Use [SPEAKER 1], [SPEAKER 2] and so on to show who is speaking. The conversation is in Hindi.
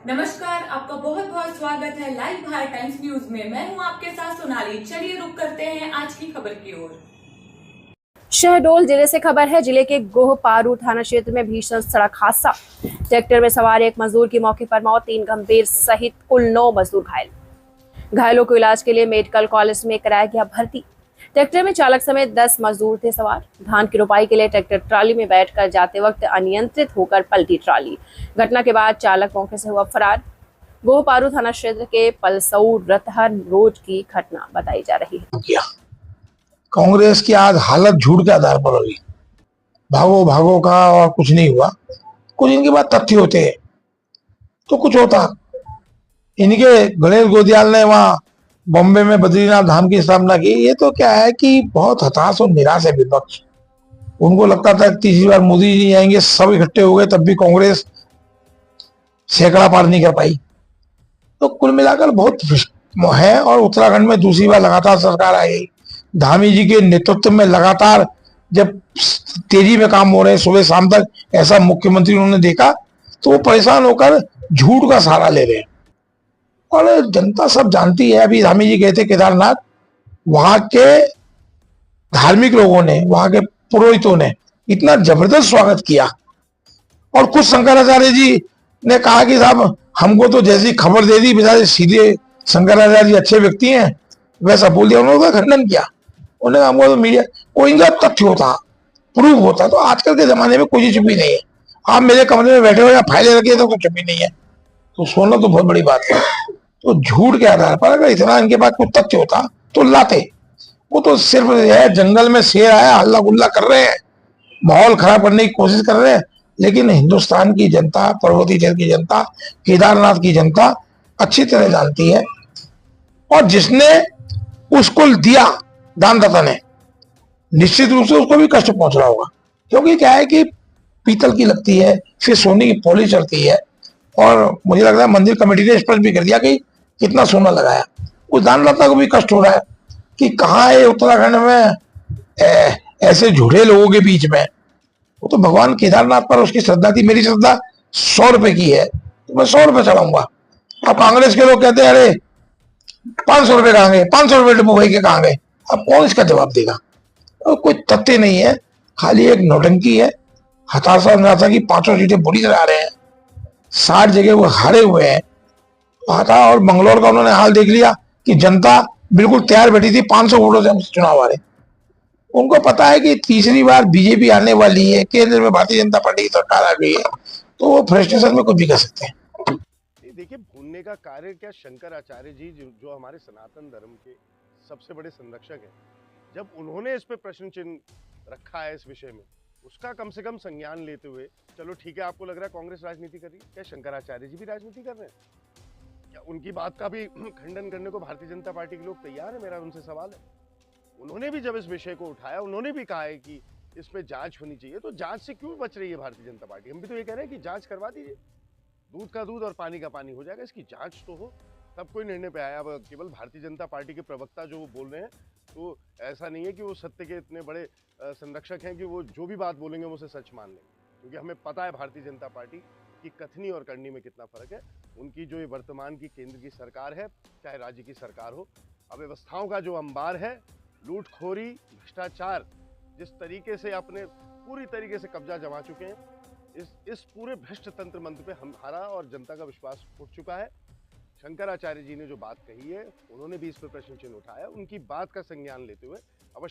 [SPEAKER 1] नमस्कार, आपका बहुत बहुत स्वागत है लाइव भारत टाइम्स न्यूज में। मैं हूं आपके साथ सोनाली। चलिए रुक करते हैं आज की खबर की ओर।
[SPEAKER 2] शहडोल जिले से खबर है। जिले के गोह पारू थाना क्षेत्र में भीषण सड़क हादसा। ट्रैक्टर में सवार एक मजदूर की मौके पर मौत, 3 गंभीर सहित कुल 9 मजदूर घायल। घायलों को इलाज के लिए मेडिकल कॉलेज में कराया गया भर्ती। ट्रैक्टर में चालक समेत 10 मजदूर थे सवार। धान की रुपाई के लिए ट्रैक्टर ट्राली में बैठकर जाते वक्त अनियंत्रित होकर पलटी ट्राली। घटना के बाद चालक मौके से हुआ फरार। गोह पारू थाना क्षेत्र के पलसऊ रतहर रोड की घटना बताई जा रही है।
[SPEAKER 3] कांग्रेस की आज हालत झूठ के आधार पर होगी। भागो भागो का और कुछ नहीं हुआ। कुछ इनके बाद तथ्य होते हैं तो कुछ होता। इनके गणेश गोदियाल ने वहां बॉम्बे में बद्रीनाथ धाम की स्थापना की। ये तो क्या है कि बहुत हताश और निराश है विपक्ष। उनको लगता था तीसरी बार मोदी जी आएंगे, सब इकट्ठे हो गए, तब भी कांग्रेस सैकड़ा पार नहीं कर पाई। तो कुल मिलाकर बहुत है। और उत्तराखंड में दूसरी बार लगातार सरकार आई। धामी जी के नेतृत्व में लगातार जब तेजी में काम हो रहे हैं, सुबह शाम तक ऐसा मुख्यमंत्री उन्होंने देखा तो वो परेशान होकर झूठ का सहारा ले रहे हैं। और जनता सब जानती है। अभी धामी जी गए थे केदारनाथ, वहां के धार्मिक लोगों ने, वहां के पुरोहितों ने इतना जबरदस्त स्वागत किया। और कुछ शंकराचार्य जी ने कहा कि साहब हमको तो जैसी खबर दे दी, बेचारे सीधे शंकराचार्य जी अच्छे व्यक्ति हैं, वैसा बोल दिया। उन्होंने खंडन किया। उन्होंने हमको तो मीडिया कोई इनका तथ्य होता, प्रूफ होता। तो आजकल के जमाने में कोई चुप्पी नहीं है। आप मेरे कमरे में बैठे हो या फाइलें रखी है तो कोई चुप्पी नहीं है। तो सोना तो बहुत बड़ी बात है। तो झूठ के आधार पर अगर इतना इनके पास कुछ तथ्य होता तो लाते। वो तो सिर्फ है जंगल में शेर आया, हल्ला गुल्ला कर रहे हैं, माहौल खराब करने की कोशिश कर रहे हैं। लेकिन हिंदुस्तान की जनता, पर्वतीय क्षेत्र की जनता, केदारनाथ की जनता अच्छी तरह जानती है। और जिसने उसको दिया दानदाता ने, निश्चित रूप से उसको भी कष्ट पहुंच रहा होगा। क्योंकि क्या है कि पीतल की लगती है, फिर सोने की पॉलिश चढ़ती है। और मुझे लग रहा है मंदिर कमेटी ने स्पष्ट भी कर दिया कि कितना सोना लगाया। उस दानदाता को भी कष्ट हो रहा है कि कहाँ है उत्तराखंड में ऐसे झूठे लोगों के बीच में। वो तो भगवान केदारनाथ पर उसकी श्रद्धा थी। मेरी श्रद्धा 100 रुपए की है तो मैं 100 रुपए चढ़ाऊंगा। अब कांग्रेस के लोग कहते हैं अरे 500 रुपए कहाँ गए, 500 रुपए डब्बू भाई के कहाँ गए। अब कौन इसका जवाब देगा। और कोई तथ्य नहीं है, खाली एक नौटंकी है। हताशा निराशा की 500 सीटें बुरी तरह आ रहे हैं। 60 जगह वो हारे हुए हैं। हाथा और बंगलौर का उन्होंने हाल देख लिया कि जनता बिल्कुल तैयार बैठी थी। 500 वोटों से हम चुनाव हारे। उनको पता है कि तीसरी बार बीजेपी आने वाली है, केंद्र में भारतीय जनता पार्टी की सरकार आ गई है, तो वो फ्रस्ट्रेशन में कुछ भी कर सकते हैं।
[SPEAKER 4] देखिए, भूलने का कार्य क्या, शंकराचार्य जी जो हमारे सनातन धर्म के सबसे बड़े संरक्षक हैं, जब उन्होंने इस पे प्रश्न चिन्ह रखा है इस विषय में, उसका कम से कम संज्ञान लेते हुए, चलो ठीक है, आपको लग रहा है कांग्रेस राजनीति कर रही है, क्या शंकराचार्य जी भी राजनीति कर रहे हैं? क्या उनकी बात का भी खंडन करने को भारतीय जनता पार्टी के लोग तैयार है? मेरा उनसे सवाल है। उन्होंने भी जब इस विषय को उठाया, उन्होंने भी कहा है कि इस पे जांच होनी चाहिए। तो जांच से क्यों बच रही है भारतीय जनता पार्टी? हम भी तो ये कह रहे हैं कि जांच करवा दीजिए, दूध का दूध और पानी का पानी हो जाएगा। इसकी जांच तो हो, तब कोई निर्णय पे आया। अब केवल भारतीय जनता पार्टी के प्रवक्ता जो वो बोल रहे हैं, तो ऐसा नहीं है कि वो सत्य के इतने बड़े संरक्षक हैं कि वो जो भी बात बोलेंगे वो उसे सच मान लेंगे। क्योंकि हमें पता है भारतीय जनता पार्टी की कथनी और करनी में कितना फर्क है। उनकी जो ये वर्तमान की केंद्र की सरकार है, चाहे राज्य की सरकार हो, अव्यवस्थाओं का जो अंबार है, लूटखोरी, भ्रष्टाचार, जिस तरीके से अपने पूरी तरीके से कब्जा जमा चुके हैं, इस पूरे भ्रष्ट तंत्र मंत्र पे हमारा और जनता का विश्वास उठ चुका है। शंकराचार्य जी ने जो बात कही है, उन्होंने भी इस पर प्रश्न चिन्ह उठाया। उनकी बात का संज्ञान लेते हुए अवश्य